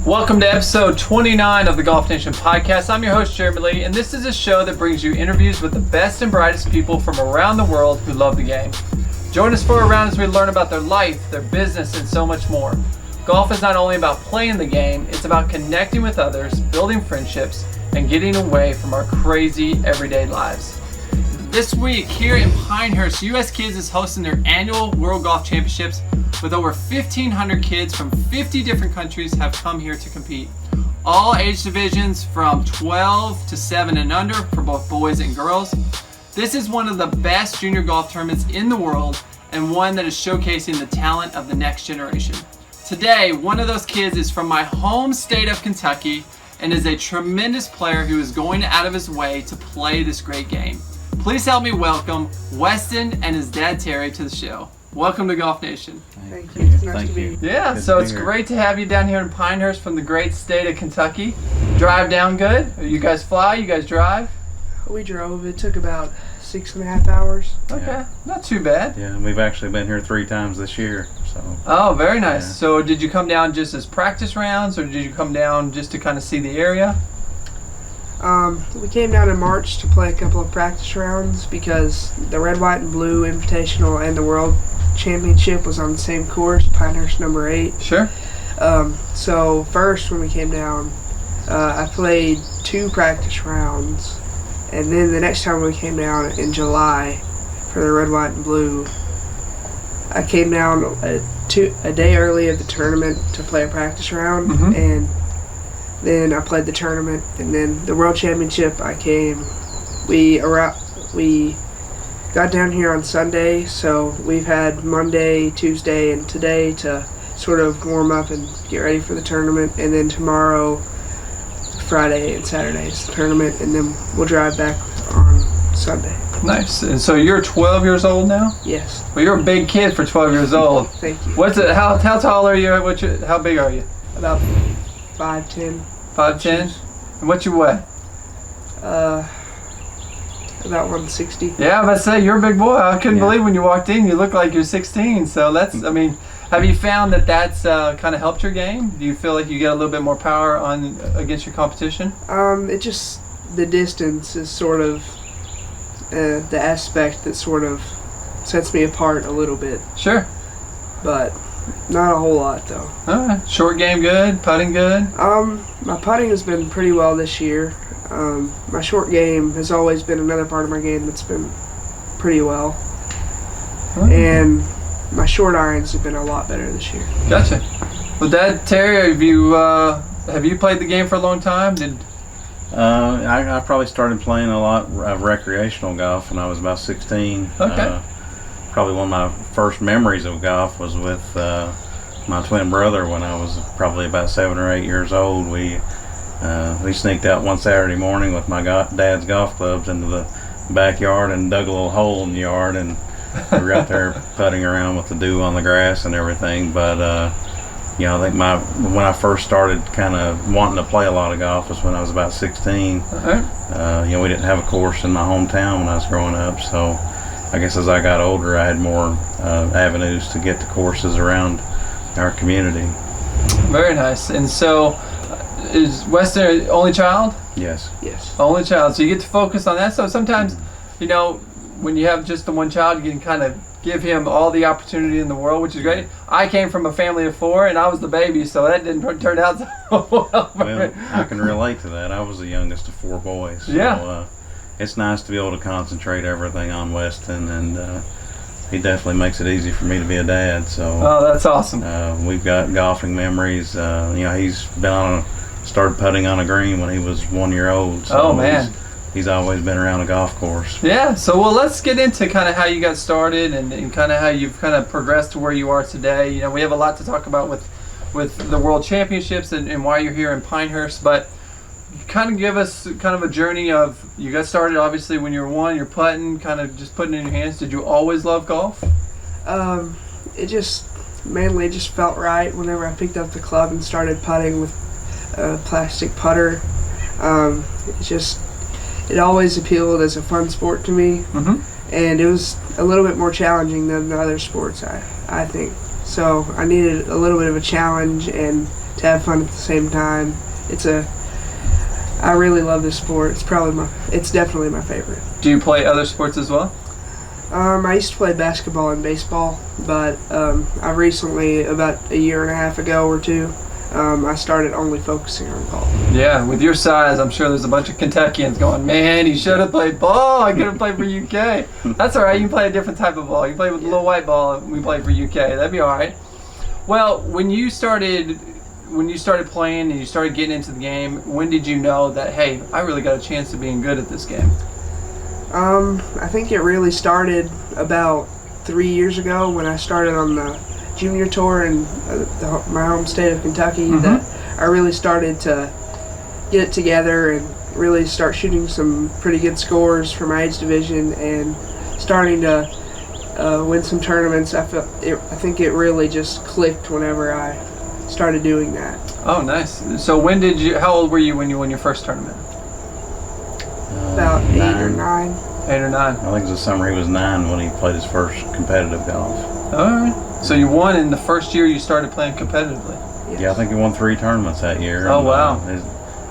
Welcome to episode 29 of the Golf Nation podcast. I'm your host, Jeremy Lee, and this is a show that brings you interviews with the best and brightest people from around the world who love the game. Join us for a round as we learn about their life, their business, and so much more. Golf is not only about playing the game, it's about connecting with others, building friendships, and getting away from our crazy everyday lives. This week here in Pinehurst, US Kids is hosting their annual World Golf Championships with over 1,500 kids from 50 different countries have come here to compete. All age divisions from 12 to 7 and under for both boys and girls. This is one of the best junior golf tournaments in the world and one that is showcasing the talent of the next generation. Today, one of those kids is from my home state of Kentucky and is a tremendous player who is going out of his way to play this great game. Please help me welcome Weston and his dad Terry to the show. Welcome to Golf Nation. Thank you. It's nice to be here. Yeah, so it's great to have you down here in Pinehurst from the great state of Kentucky. Drive down good? You guys fly? You guys drive? We drove. It took about 6.5 hours. Okay, Yeah. Not too bad. Yeah, we've actually been here 3 times this year. So. Oh, very nice. Yeah. So did you come down just as practice rounds or did you come down just to kind of see the area? We came down in March to play a couple of practice rounds because the Red, White, and Blue Invitational and the World Championship was on the same course, Pinehurst number 8. Sure. So first when we came down, I played 2 practice rounds, and then the next time we came down in July for the Red, White, and Blue, I came down a day early of the tournament to play a practice round, and then I played the tournament, and then the World Championship we got down here on Sunday, so we've had Monday, Tuesday, and today to sort of warm up and get ready for the tournament, and then tomorrow, Friday and Saturday is the tournament, and then we'll drive back on Sunday. Nice. And so you're 12 years old now? Yes. Well, you're a big kid for 12 years old. Thank you. How tall are you? How big are you? About 5'10". 5'10"? And what you weigh? About 160. Yeah, I was about to say, you're a big boy. I couldn't Yeah. believe when you walked in, you looked like you're 16. So that's, I mean, have you found that that's kind of helped your game? Do you feel like you get a little bit more power against your competition? It just, the distance is sort of the aspect that sort of sets me apart a little bit, Sure. but not a whole lot though. All right. Short game good? Putting good? My putting has been pretty well this year. My short game has always been another part of my game that's been pretty well. And my short irons have been a lot better this year. Gotcha. Well, Dad, Terry, have you played the game for a long time? I probably started playing a lot of recreational golf when I was about 16. Okay. Probably one of my first memories of golf was with my twin brother when I was probably about 7 or 8 years old. We sneaked out one Saturday morning with my dad's golf clubs into the backyard and dug a little hole in the yard, and we were out there putting around with the dew on the grass and everything. But I think when I first started kind of wanting to play a lot of golf was when I was about 16. Uh-huh. We didn't have a course in my hometown when I was growing up, so I guess as I got older I had more avenues to get to courses around our community. Very nice. And so, is Weston an only child? Yes. Yes. Only child. So you get to focus on that. So sometimes, when you have just the one child, you can kind of give him all the opportunity in the world, which is great. I came from a family of 4, and I was the baby, so that didn't turn out so well. Well, I can relate to that. I was the youngest of 4 boys. So, Yeah. It's nice to be able to concentrate everything on Weston, and he definitely makes it easy for me to be a dad. So. Oh, that's awesome. We've got golfing memories. He's started putting on a green when he was 1 year old. So Oh, man. He's always been around a golf course. Yeah, so let's get into kind of how you got started and kind of how you've kind of progressed to where you are today. We have a lot to talk about with the World Championships and why you're here in Pinehurst, but kind of give us kind of a journey of, you got started obviously when you were 1, you're putting, kind of just putting it in your hands. Did you always love golf? It just felt right whenever I picked up the club and started putting with a plastic putter. It always appealed as a fun sport to me, and it was a little bit more challenging than the other sports, I think. So I needed a little bit of a challenge, and to have fun at the same time. I really love this sport. It's definitely my favorite. Do you play other sports as well? I used to play basketball and baseball, but I recently, about a year and a half ago or two, I started only focusing on golf. Yeah, with your size, I'm sure there's a bunch of Kentuckians going, man, you should have played ball. I could have played for UK. That's all right. You can play a different type of ball. You play with a little white ball, and we play for UK. That'd be all right. Well, when you started playing and you started getting into the game, when did you know that, hey, I really got a chance of being good at this game? I think it really started about 3 years ago when I started on the junior tour in my home state of Kentucky. That I really started to get it together and really start shooting some pretty good scores for my age division and starting to win some tournaments. I think it really just clicked whenever I started doing that. Oh, nice. So how old were you when you won your first tournament? About 8 or 9. 8 or 9. I think it was the summer he was 9 when he played his first competitive golf. All right. So you won in the first year you started playing competitively. Yes. Yeah, I think he won 3 tournaments that year. Oh, wow.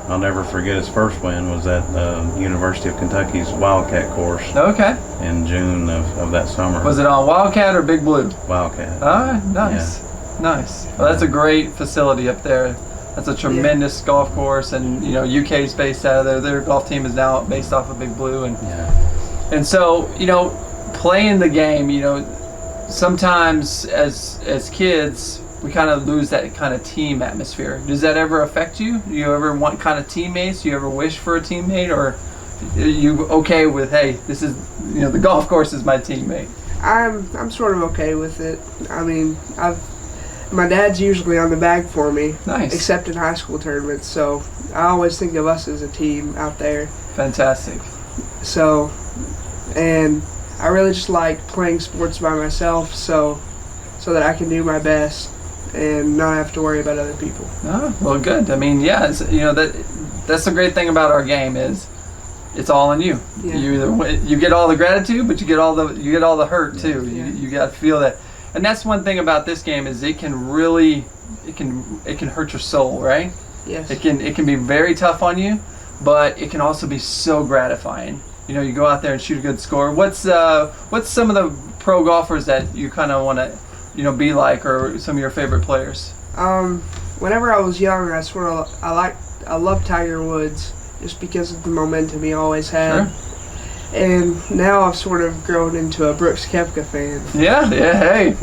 I'll never forget his first win was at the University of Kentucky's Wildcat course Okay. in June of that summer. Was it on Wildcat or Big Blue? Wildcat. All right. Nice. Nice. Well, that's a great facility up there. That's a tremendous golf course, and UK's based out of there. Their golf team is now based off of Big Blue, and so playing the game. Sometimes as kids we kind of lose that kind of team atmosphere. Does that ever affect you? Do you ever want kind of teammates? Do you ever wish for a teammate, or are you okay with, hey, this is the golf course is my teammate? I'm sort of okay with it. I mean, my dad's usually on the bag for me, Nice. except in high school tournaments, so I always think of us as a team out there. Fantastic. So, and I really just like playing sports by myself so that I can do my best and not have to worry about other people. Oh, well, good. I mean, yeah, that's the great thing about our game is it's all on you. Yeah. You get all the gratitude, but you get all the hurt too. Yeah. You got to feel that. And that's one thing about this game is it can hurt your soul, right? Yes. It can be very tough on you, but it can also be so gratifying. You go out there and shoot a good score. What's some of the pro golfers that you kind of want to be like, or some of your favorite players? Whenever I was young, I loved Tiger Woods just because of the momentum he always had. Sure. And now I've sort of grown into a Brooks Koepka fan. Yeah, hey.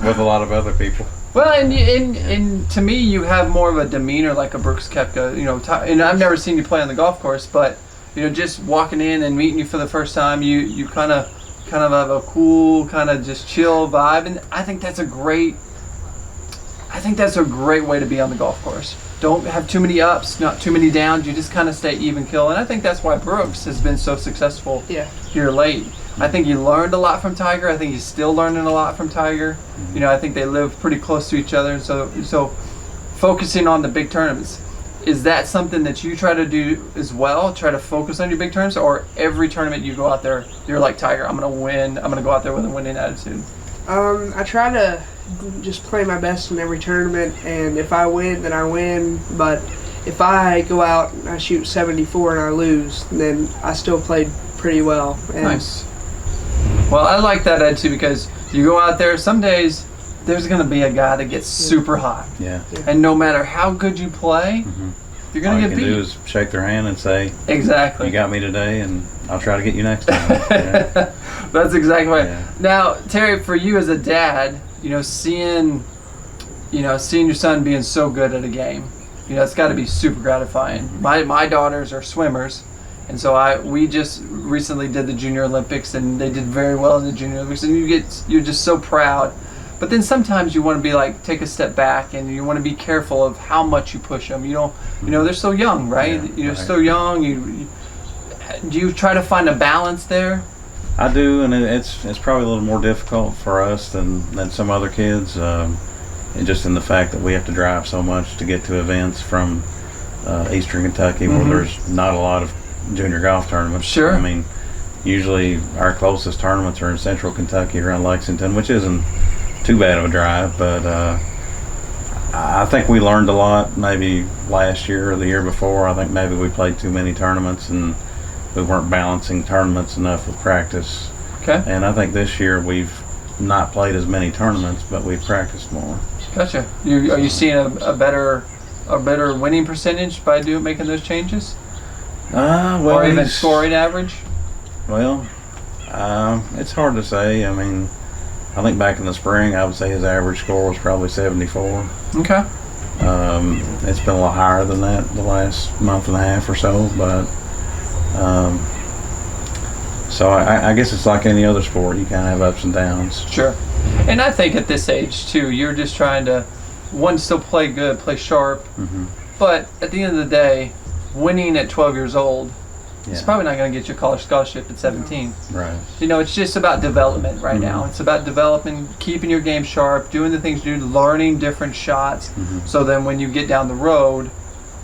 with a lot of other people. Well, and to me, you have more of a demeanor like a Brooks Koepka. And I've never seen you play on the golf course, but just walking in and meeting you for the first time, you kind of have a cool, kind of just chill vibe, and I think that's a great way to be on the golf course. Don't have too many ups, not too many downs. You just kind of stay even kill, and I think that's why Brooks has been so successful here late. I think he learned a lot from Tiger. I think he's still learning a lot from Tiger. I think they live pretty close to each other, and so focusing on the big tournaments, is that something that you try to do as well? Try to focus on your big tournaments, or every tournament you go out there, you're like, Tiger, I'm going to win. I'm going to go out there with a winning attitude. I try to just play my best in every tournament, and if I win, then I win. But if I go out and I shoot 74 and I lose, then I still played pretty well. And nice. Well, I like that attitude because you go out there, some days there's going to be a guy that gets super hot. Yeah. And no matter how good you play, you're going to get beat. All you can do is shake their hand and say, exactly, you got me today, and I'll try to get you next time. Yeah. That's exactly right. Yeah. Now, Terry, for you as a dad, seeing your son being so good at a game, it's got to be super gratifying. My daughters are swimmers, and so we just recently did the Junior Olympics, and they did very well in the Junior Olympics, and you're just so proud. But then sometimes you want to be like, take a step back, and you want to be careful of how much you push them. They're so young, right? Yeah, So young. Do you try to find a balance there? I do, and it's probably a little more difficult for us than some other kids, and just in the fact that we have to drive so much to get to events from Eastern Kentucky, where there's not a lot of junior golf tournaments. Sure. I mean, usually our closest tournaments are in Central Kentucky around Lexington, which isn't too bad of a drive, but I think we learned a lot maybe last year or the year before. I think maybe we played too many tournaments and we weren't balancing tournaments enough with practice. Okay. And I think this year we've not played as many tournaments, but we've practiced more. Gotcha. Are you seeing a better winning percentage by making those changes? Well, or even scoring average? Well, it's hard to say. I mean, I think back in the spring, I would say his average score was probably 74. Okay. It's been a lot higher than that the last month and a half or so, but so I guess it's like any other sport. You kind of have ups and downs. Sure. And I think at this age too, you're just trying to still play good, play sharp, Mm-hmm. but at the end of the day, winning at 12 years old. It's Yeah. probably not going to get you a college scholarship at 17. Right. You know, it's just about development right now. It's about developing, keeping your game sharp, doing the things you do, learning different shots. So then when you get down the road,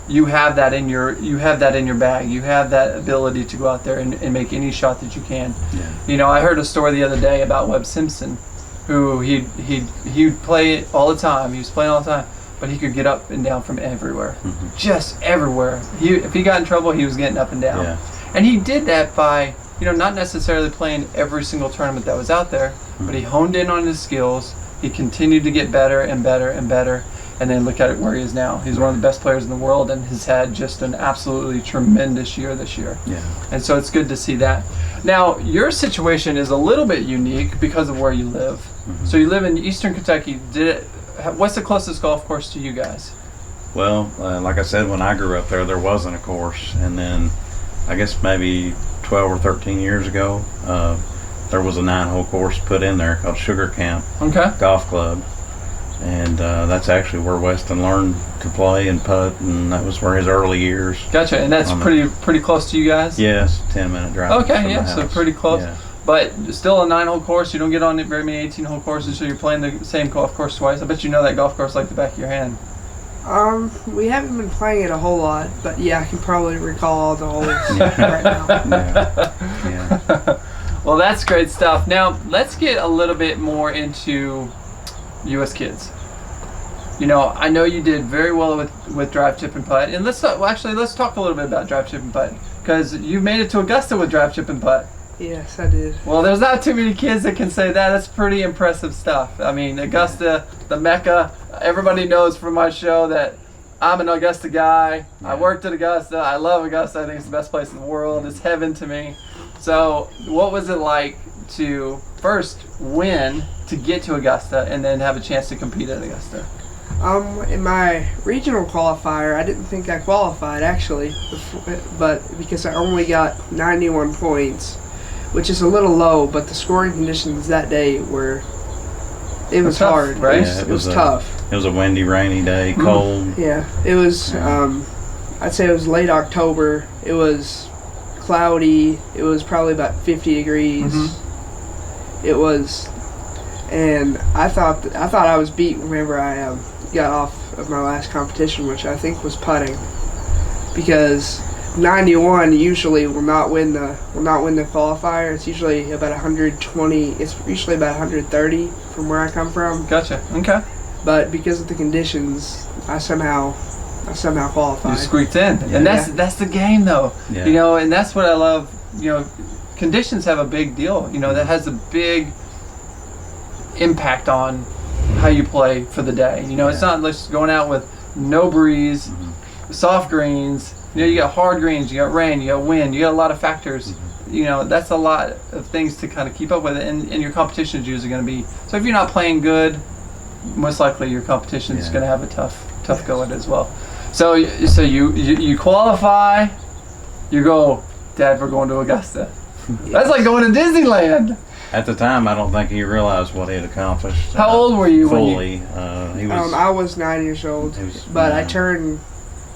you have that in your bag. You have that ability to go out there and make any shot that you can. Yeah. You know, I heard a story the other day about Webb Simpson, who he'd play all the time. He was playing all the time, but he could get up and down from everywhere, just everywhere. If he got in trouble, he was getting up and down. Yeah. And he did that by, not necessarily playing every single tournament that was out there, but he honed in on his skills. He continued to get better and better and better. And then look at it where he is now. He's one of the best players in the world and has had just an absolutely tremendous year this year. Yeah. And so it's good to see that. Now, your situation is a little bit unique because of where you live. So you live in Eastern Kentucky. What's the closest golf course to you guys? Well, like I said, when I grew up there wasn't a course. And then I guess maybe 12 or 13 years ago, there was a 9-hole course put in there called Sugar Camp Golf Club. And that's actually where Weston learned to play and putt, and that was where his early years. Gotcha, and that's pretty close to you guys? Yes, 10-minute drive. Okay, yeah, so pretty close. Yeah. But still a 9-hole course. You don't get on very many 18-hole courses, so you're playing the same golf course twice. I bet you know that golf course like the back of your hand. We haven't been playing it a whole lot, but yeah, I can probably recall all the holes right now. Yeah. Well, that's great stuff. Now, let's get a little bit more into U.S. Kids. I know you did very well with drive, chip, and putt. And let's talk a little bit about drive, chip, and putt, because you made it to Augusta with drive, chip, and putt. Yes, I did. Well, there's not too many kids that can say that. That's pretty impressive stuff. I mean, Augusta, the Mecca. Everybody knows from my show that I'm an Augusta guy. Yeah. I worked at Augusta. I love Augusta. I think it's the best place in the world. It's heaven to me. So, what was it like to first win to get to Augusta and then have a chance to compete at Augusta? In my regional qualifier, I didn't think I qualified actually, but because I only got 91 points, which is a little low, but the scoring conditions that day it was tough, hard, right? It was tough. It was a windy, rainy day, cold. Yeah, it was. I'd say it was late October. It was cloudy. It was probably about 50 degrees. It was, and I thought I was beat whenever I got off of my last competition, which I think was putting, because 91 usually will not win the qualifier. It's usually about 120. It's usually about 130 from where I come from. Gotcha. Okay. But because of the conditions, I somehow qualified. You squeaked in, and that's the game, though. Yeah. And that's what I love. Conditions have a big deal. That has a big impact on how you play for the day. It's not just going out with no breeze, soft greens. You got hard greens, you got rain, you got wind, you got a lot of factors. That's a lot of things to kind of keep up with, and your competition is usually going to be. So if you're not playing good, most likely your competition is going to have a tough go at it as well. So you qualify, you go, Dad, we're going to Augusta. That's like going to Disneyland. At the time, I don't think he realized what he had accomplished. How old were you fully? when He was. I was 9 years old, but 9.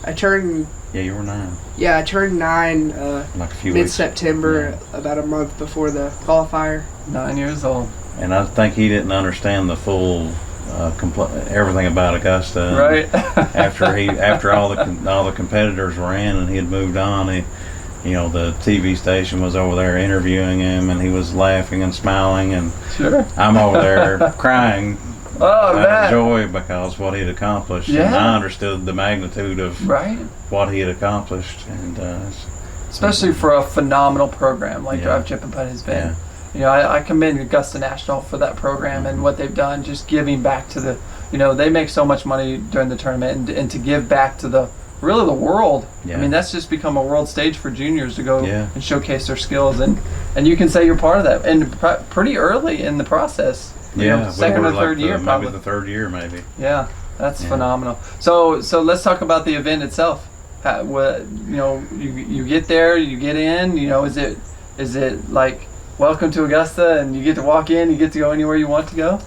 I turned. Yeah, you were 9. Yeah, I turned 9 Like a few mid-September, about a month before the qualifier. 9 years old. And I think he didn't understand the full everything about Augusta. Right. after all the competitors were in and he had moved on, the TV station was over there interviewing him, and he was laughing and smiling, and Sure. I'm over there crying Oh, out of joy because what he'd accomplished. Yeah. And I understood the magnitude of Right. what he had accomplished. And Especially for a phenomenal program like Yeah. Drive, Chip, and Putt has been. Yeah. You know, I commend Augusta National for that program and what they've done, just giving back to the, you know, they make so much money during the tournament, and to give back to the world. Yeah. I mean, that's just become a world stage for juniors to go Yeah. and showcase their skills, and you can say you're part of that, and pretty early in the process. You know, yeah, second we or were third like year, maybe probably. the third year, maybe. Yeah, that's Yeah. phenomenal. So let's talk about the event itself. What, you know, you get there, you get in. You know, is it like welcome to Augusta, and you get to walk in, you get to go anywhere you want to go?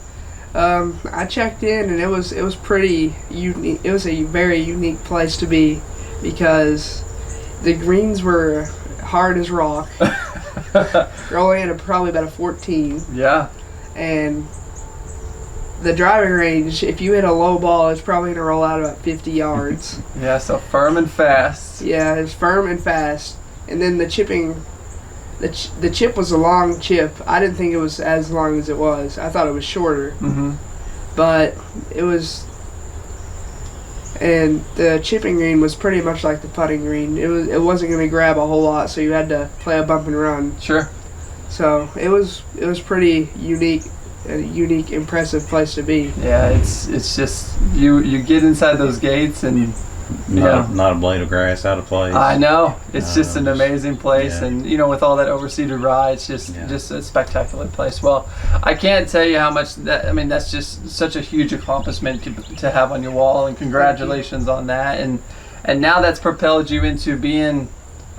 I checked in, and it was pretty unique. It was a very unique place to be because the greens were hard as rock. You're only at probably about a 14, Yeah. and the driving range, if you hit a low ball, it's probably gonna roll out about 50 yards. Yeah, so firm and fast. Yeah, it's firm and fast. And then the chipping, the chip was a long chip. I didn't think it was as long as it was. I thought it was shorter, Mm-hmm. but it was. And the chipping green was pretty much like the putting green. It wasn't going to grab a whole lot, so you had to play a bump and run. Sure. So it was pretty unique, a unique, impressive place to be. Yeah, it's just you get inside those gates, and Not a blade of grass out of place. I know it's just an Just- amazing place, yeah. and you know, with all that overseeded ride, it's just a spectacular place. Well, I can't tell you how much that. I mean, that's just such a huge accomplishment to have on your wall, and congratulations on that. And now that's propelled you into being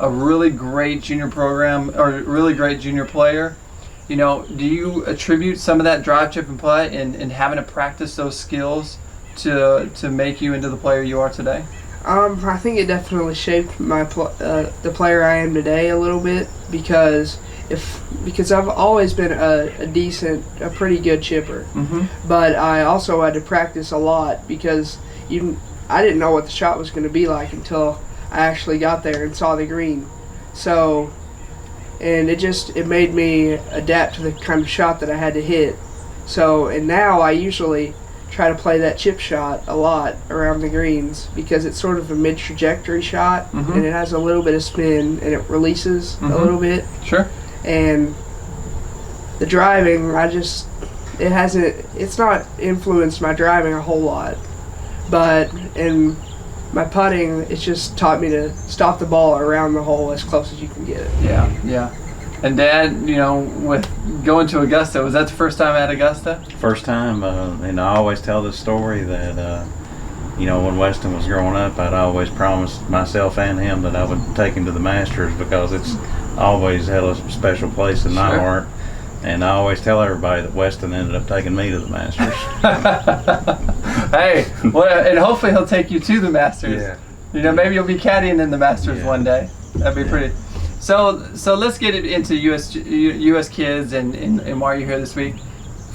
a really great junior program or really great junior player. You know, do you attribute some of that drive, chip, and putt and having to practice those skills to make you into the player you are today? I think it definitely shaped my the player I am today a little bit because I've always been a pretty good chipper, Mm-hmm. but I also had to practice a lot because I didn't know what the shot was going to be like until I actually got there and saw the green. So, and it made me adapt to the kind of shot that I had to hit. So, and now I usually try to play that chip shot a lot around the greens because it's sort of a mid-trajectory shot, Mhm. and it has a little bit of spin and it releases a Mhm. little bit. Sure. And the driving, it's not influenced my driving a whole lot, but in my putting, it's just taught me to stop the ball around the hole as close as you can get it. Yeah, yeah. And Dad, you know, with going to Augusta, was that the first time at Augusta? First time, and I always tell this story that, you know, when Weston was growing up, I'd always promised myself and him that I would take him to the Masters because it's always held a special place in my Sure. heart. And I always tell everybody that Weston ended up taking me to the Masters. Hey, well, and hopefully he'll take you to the Masters. Yeah. You know, maybe you'll be caddying in the Masters Yeah. one day. That'd be Yeah. pretty. So let's get it into U.S. kids and why you're here this week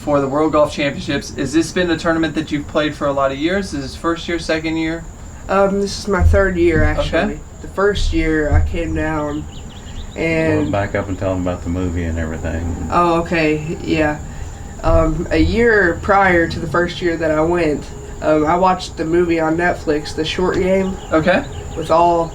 for the World Golf Championships. Has this been a tournament that you've played for a lot of years? Is this first year, second year? This is my third year, actually. Okay. The first year I came down, Well, and back up and tell them about the movie and everything. oh, okay, yeah. A year prior to the first year that I went, I watched the movie on Netflix, The Short Game, Okay. with all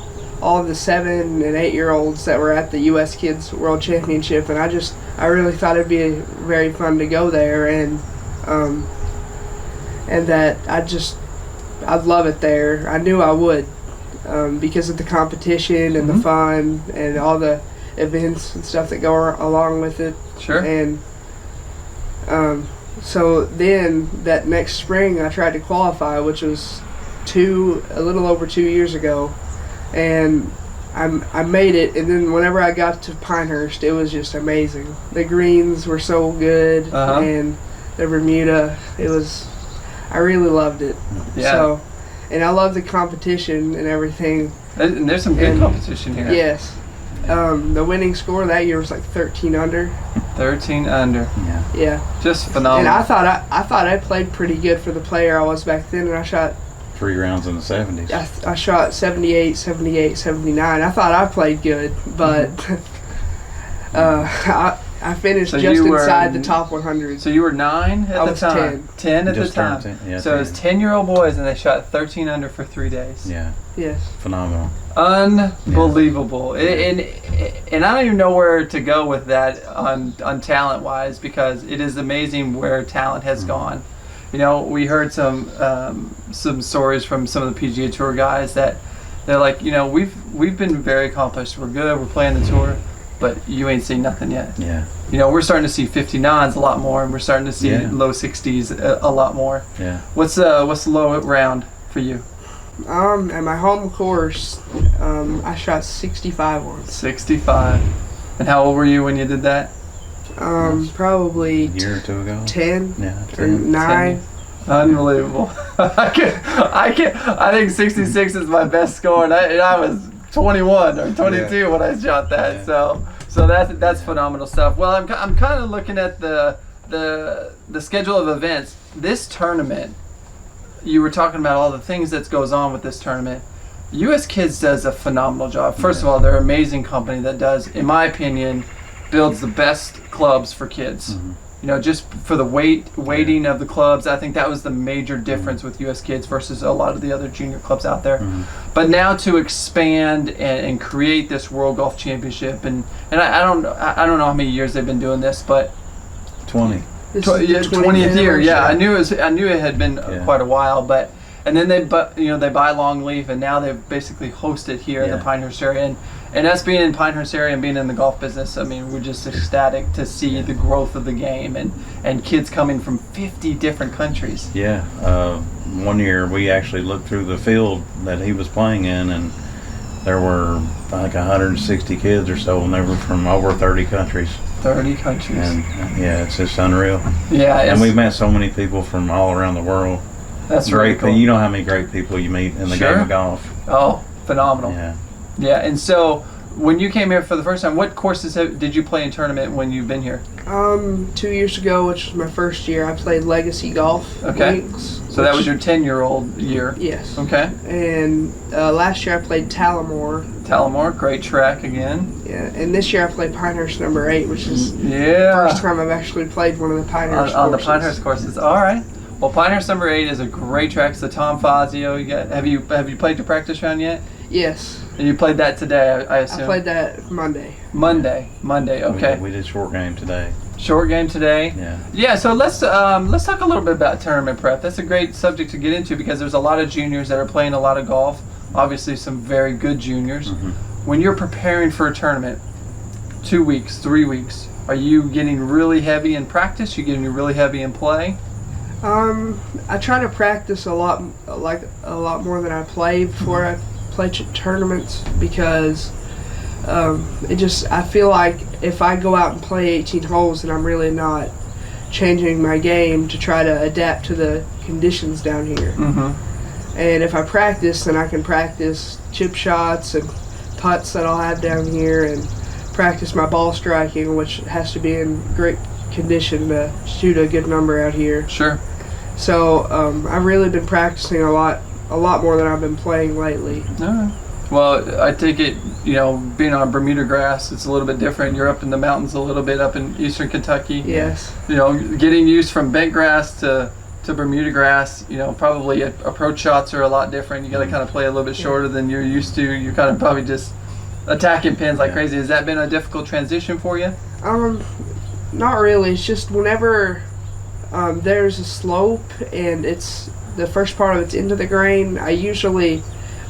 the 7 and 8-year-olds that were at the U.S. Kids World Championship, and I really thought it'd be very fun to go there, and that I'd love it there. I knew I would, because of the competition and Mhm. the fun and all the events and stuff that go along with it. Sure. And so then that next spring I tried to qualify, which was a little over 2 years ago, and I made it. And then whenever I got to Pinehurst, it was just amazing. The greens were so good, Uh-huh. and the Bermuda, I really loved it. Yeah. So, and I love the competition and everything. And there's some good And- competition here. Yes. The winning score that year was like 13 under. 13 under. Yeah. Yeah. Just And phenomenal. I thought I played pretty good for the player I was back then, and I shot 3 rounds in the 70s. I shot 78, 78, 79. I thought I played good, but I finished So just you were- inside the top 100. So you were 9 at I the was time. 10 at Just the time. turned 10, yeah, So it was 10. 10-year-old boys, and they shot 13 under for 3 days. Yeah, Yes. phenomenal. Unbelievable. And I don't even know where to go with that on talent wise, because it is amazing where talent has gone. You know, we heard some stories from some of the PGA Tour guys that they're like, you know, we've been very accomplished. We're good. We're playing the tour, but you ain't seen nothing yet. Yeah. You know, we're starting to see 59s a lot more, and we're starting to see low 60s a lot more. Yeah. What's the low round for you? At my home course, I shot 65 once. 65. And how old were you when you did that? Probably A year or two ago. 10 Yeah. or 10. 9. Unbelievable. I think 66 is my best score, and I was 21 or 22 when I shot that. Yeah. So that's phenomenal stuff. Well, I'm kind of looking at the schedule of events. This tournament, you were talking about all the things that goes on with this tournament. US Kids does a phenomenal job. First of all, they're an amazing company that does, in my opinion, builds the best clubs for kids. You know, just for the weighting of the clubs, I think that was the major difference with US Kids versus a lot of the other junior clubs out there. But now to expand and create this World Golf Championship, and I don't know how many years they've been doing this, but 20. This is the 20th year. Yeah, I anniversary. knew it had been quite a while, but and then they buy Longleaf, and now they've basically hosted here in the Pinehurst area, and us being in Pinehurst area and being in the golf business, I mean, we're just ecstatic to see the growth of the game and kids coming from 50 different countries. Yeah. One year we actually looked through the field that he was playing in, and there were like 160 kids or so, and they were from over 30 countries. 30 countries. And yeah, it's just unreal. Yeah, And we've met so many people from all around the world. that's really Great. cool. You know how many great people you meet in the game of golf. Oh, phenomenal. Yeah. Yeah, and so when you came here for the first time, what courses did you play in tournament when you've been here? 2 years ago, which was my first year, I played Legacy Golf. Okay. Links, So that was your 10-year-old year. Yes. Okay. And last year I played Talamore. Talamore, great track again. Yeah. And this year I played Pinehurst number 8, which is the Yeah. first time I've actually played one of the Pinehurst On the courses. Pinehurst courses. All right. Well, Pinehurst number 8 is a great track. It's the Tom Fazio. Have you played your practice round yet? Yes. And you played that today, I assume. I played that Monday. Monday. Okay. We did short game today. Short game today. Yeah. Yeah. So let's talk a little bit about tournament prep. That's a great subject to get into because there's a lot of juniors that are playing a lot of golf. Obviously, some very good juniors. When you're preparing for a tournament, 2 weeks, 3 weeks, are you getting really heavy in practice? You getting really heavy in play? I try to practice a lot more than I play before I play tournaments because I feel like if I go out and play 18 holes, then I'm really not changing my game to try to adapt to the conditions down here. And if I practice, then I can practice chip shots and putts that I'll have down here and practice my ball striking, which has to be in great condition to shoot a good number out here. Sure. So I've really been practicing a lot more than I've been playing lately. All right. Well, I take it, being on Bermuda Grass, it's a little bit different. You're up in the mountains a little bit, up in eastern Kentucky. Yes. Getting used from bent grass to Bermuda Grass, probably approach shots are a lot different. You got to kind of play a little bit shorter than you're used to. You're kind of probably just attacking pins like crazy. Has that been a difficult transition for you? Not really. It's just whenever there's a slope and it's the first part of it's into the grain,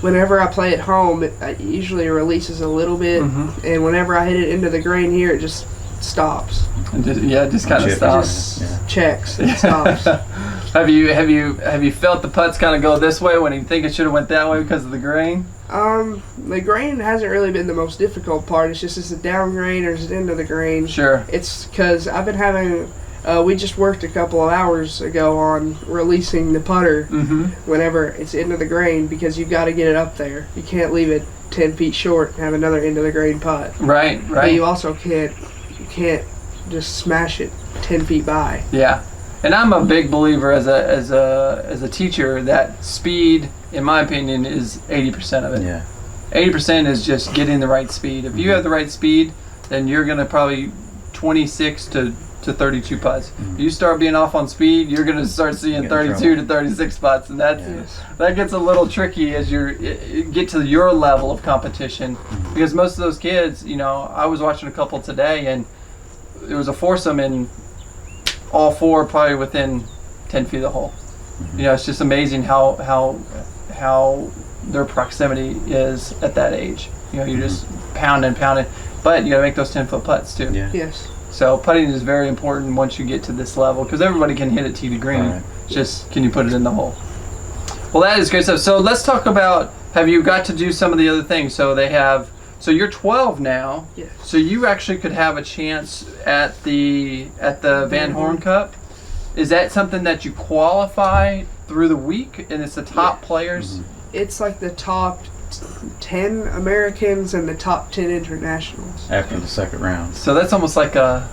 whenever I play at home, it usually releases a little bit, and whenever I hit it into the grain here, it just stops. It just kind of It stops. just checks and stops. Have you felt the putts kind of go this way when you think it should have went that way because of the grain? The grain hasn't really been the most difficult part. It's just it's a down grain or it's into the grain. Sure. It's because I've been having. We just worked a couple of hours ago on releasing the putter whenever it's into the grain because you've got to get it up there. You can't leave it 10 feet short and have another into the grain putt. Right. But you also can't just smash it 10 feet by. Yeah. And I'm a big believer as a teacher that speed, in my opinion, is 80% of it. Yeah. 80% is just getting the right speed. If you have the right speed, then you're going to probably 26 to 32 putts. You start being off on speed, you're going to start seeing 32 to 36 putts, and that gets a little tricky as you get to your level of competition, because most of those kids, you know, I was watching a couple today, and there was a foursome, and all four probably within 10 feet of the hole. You know, it's just amazing how their proximity is at that age. You know, you're just pounding, but you got to make those 10-foot putts too. Yeah. Yes. So putting is very important once you get to this level, because everybody can hit it tee to green. Right. It's just, can you put it in the hole? Well, that is great stuff. So let's talk about, have you got to do some of the other things? So you're 12 now. Yes. So you actually could have a chance at the Van Horn Cup. Is that something that you qualify through the week, and it's the top players? It's like the top 10 Americans and the top 10 internationals After the second round. So that's almost like a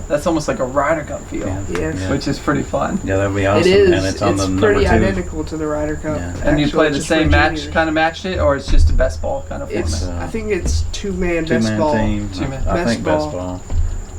Ryder Cup feel, Yes. which is pretty fun. Yeah, that'd be awesome. It is. And it's on the pretty number 2. identical to the Ryder Cup. Yeah. And you Actually, play the just same for match, juniors. kind of matched it, or it's just a best ball kind of It's format? I think it's two-man best Two-man ball. team. Two-man. I think Best best ball.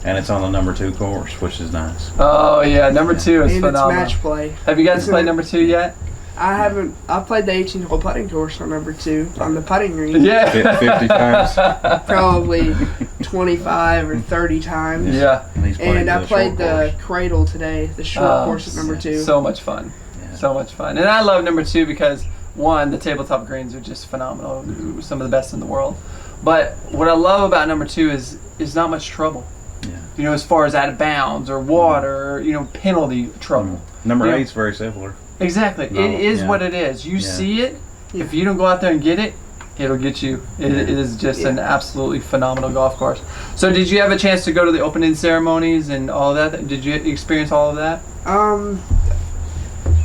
And it's on the number 2 course, which is nice. Oh yeah, number 2 is And phenomenal. it's match play. Have you guys played number 2 yet? I haven't. I played the 18-hole putting course on number 2 on the putting green. Yeah. 50 times. Probably 25 or 30 times. Yeah. And he's played And I the played short the course. Cradle today, the short course at number 2. So much fun. Yeah. So much fun. And I love number 2 because, one, the tabletop greens are just phenomenal, some of the best in the world. But what I love about number 2 is not much trouble. Yeah. You know, as far as out of bounds or water or, you know, penalty trouble. Number Yeah. 8's very similar. Exactly. No, it is yeah. what it is. You Yeah. see it. If you don't go out there and get it, it'll get you. It is just an absolutely phenomenal golf course. So did you have a chance to go to the opening ceremonies and all of that? Did you experience all of that?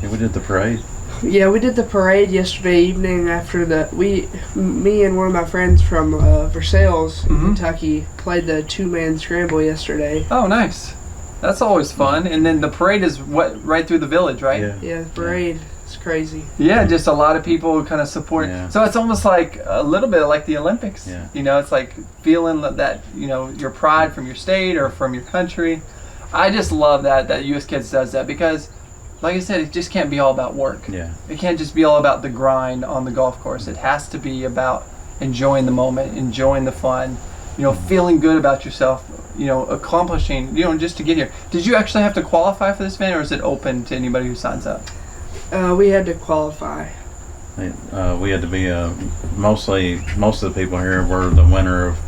Yeah, we did the parade. Yeah, we did the parade yesterday evening after me and one of my friends from Versailles, Kentucky, played the two-man scramble yesterday. Oh, nice. That's always fun. And then the parade is right through the village, right? Yeah. Yeah, the parade is crazy. Yeah, just a lot of people who kind of support. Yeah. So it's almost like a little bit like the Olympics. Yeah. You know, it's like feeling that, you know, your pride from your state or from your country. I just love that US Kids does that because, like I said, it just can't be all about work. Yeah. It can't just be all about the grind on the golf course. It has to be about enjoying the moment, enjoying the fun, you know, feeling good about yourself, you know, accomplishing, you know, just to get here. Did you actually have to qualify for this event, or is it open to anybody who signs up? We had to qualify. We had to be most of the people here were the winner of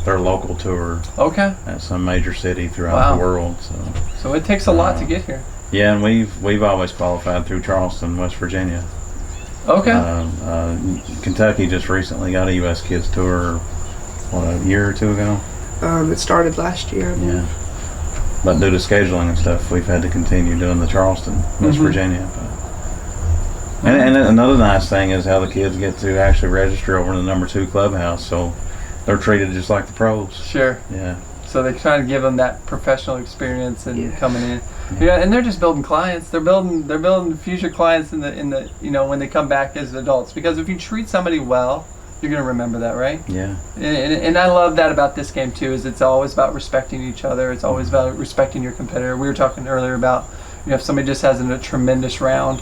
their local tour Okay. at some major city throughout Wow. the world. So it takes a lot to get here. Yeah, and we've always qualified through Charleston, West Virginia. Okay. Kentucky just recently got a U.S. Kids Tour, a year or two ago? It started last year. I believe. Yeah. But due to scheduling and stuff, we've had to continue doing the Charleston, West Virginia. And another nice thing is how the kids get to actually register over in the number 2 clubhouse, so they're treated just like the pros. Sure. Yeah. So they try to give them that professional experience and Yeah. coming in. Yeah, and they're just building clients. They're building future clients in the you know, when they come back as adults. Because if you treat somebody well, you're gonna remember that, right? Yeah. And I love that about this game too. Is it's always about respecting each other. It's always about respecting your competitor. We were talking earlier about, you know, if somebody just has a tremendous round,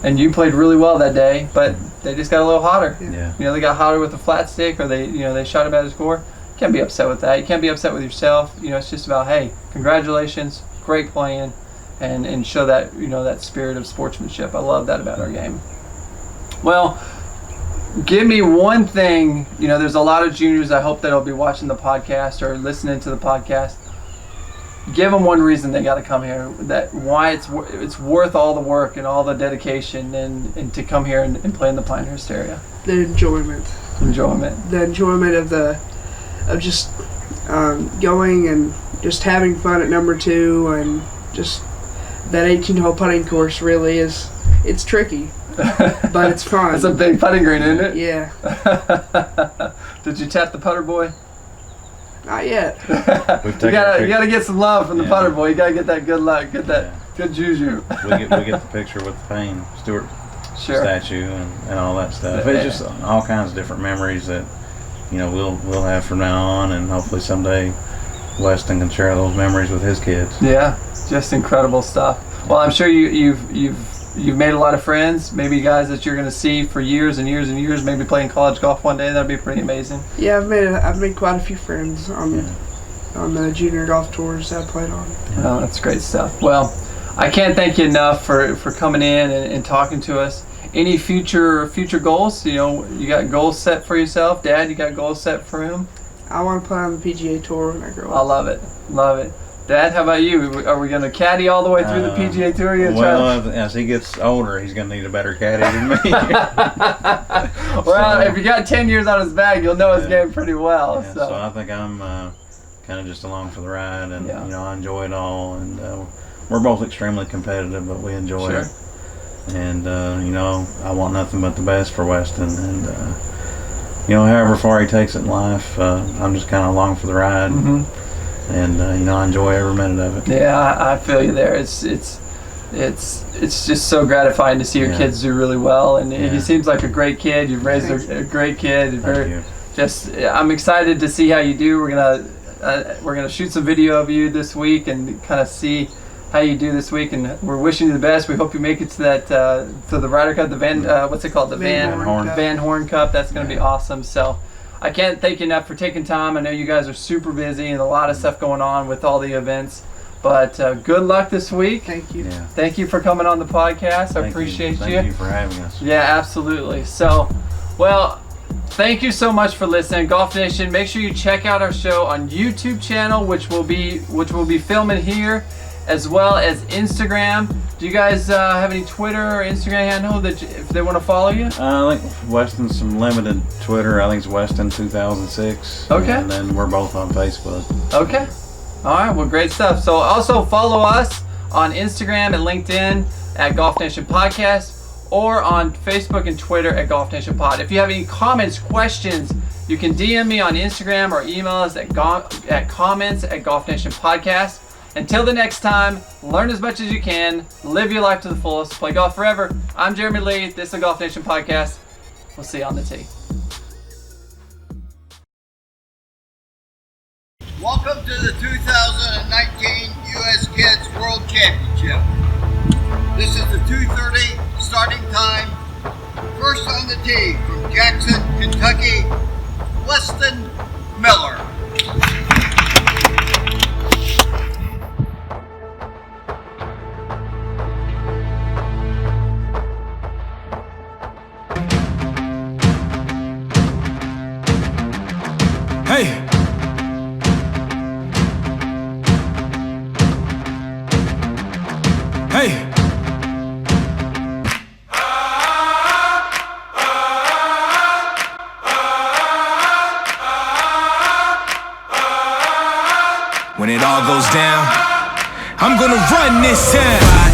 and you played really well that day, but they just got a little hotter. Yeah. You know, they got hotter with a flat stick, or they shot a better score. You can't be upset with that. You can't be upset with yourself. You know, it's just about, hey, congratulations, great playing, and show that, you know, that spirit of sportsmanship. I love that about our game. Well, give me one thing. You know, there's a lot of juniors I hope that'll be watching the podcast or listening to the podcast. Give them one reason they got to come here. That why it's worth all the work and all the dedication and to come here and play in the Pinehurst area. The enjoyment. Enjoyment. The enjoyment of just going and just having fun at number 2, and just that 18-hole putting course really it's tricky, but it's fun. It's a big putting green, isn't it? Yeah. Did you tap the putter boy? Not yet. We've You taken gotta get some love from the Yeah. putter boy. You gotta get that good luck, get that good juju. we get the picture with the Payne Stewart Sure. statue and all that stuff. It's just all kinds of different memories that, you know, we'll have from now on, and hopefully someday Weston can share those memories with his kids. Yeah, just incredible stuff. Well, I'm sure you've made a lot of friends, maybe guys that you're going to see for years and years and years, maybe playing college golf one day. That'd be pretty amazing. Yeah, I've made quite a few friends on the junior golf tours that I played on. Oh, that's great stuff. Well, I can't thank you enough for coming in and talking to us. Any future goals? You know, you got goals set for yourself? Dad, you got goals set for him? I want to play on the PGA Tour when I grow up. I love it. Love it. Dad, how about you? Are we going to caddy all the way through the PGA Tour? As he gets older, he's going to need a better caddy than me. Well, if you got 10 years on his bag, you'll know his game pretty well. Yeah, so I think I'm kind of just along for the ride, and you know, I enjoy it all, and we're both extremely competitive, but we enjoy it. And you know, I want nothing but the best for Weston, and you know, however far he takes it in life, I'm just kind of along for the ride. And you know, I enjoy every minute of it. Yeah, I feel you there. It's just so gratifying to see your kids do really well, and he seems like a great kid. You've raised a great kid. I'm excited to see how you do. We're gonna shoot some video of you this week and kind of see how you do this week, and we're wishing you the best. We hope you make it to that to the Ryder Cup, the what's it called, the Van Horn Cup. That's gonna be awesome. So I can't thank you enough for taking time. I know you guys are super busy and a lot of stuff going on with all the events, but good luck this week. Thank you. Yeah. Thank you for coming on the podcast. I appreciate you. Thank you for having us. Yeah, absolutely. So, well, thank you so much for listening, Golf Nation. Make sure you check out our show on YouTube channel, which we'll be filming here, as well as Instagram. Do you guys have any Twitter or Instagram handle that if they want to follow you? I think Weston's some limited Twitter. I think it's Weston 2006. Okay. And then we're both on Facebook. Okay. All right. Well, great stuff. So also follow us on Instagram and LinkedIn at Golf Nation Podcast, or on Facebook and Twitter at Golf Nation Pod. If you have any comments, questions, you can DM me on Instagram or email us at comments at Golf Nation Podcast. Until the next time, learn as much as you can, live your life to the fullest, play golf forever. I'm Jeremy Lee. This is the Golf Nation Podcast. We'll see you on the tee. Welcome to the 2019 U.S. Kids World Championship. This is the 2:30 starting time. First on the tee from Jackson, Kentucky, Weston Miller. Hey! Hey! When it all goes down, I'm gonna run this town.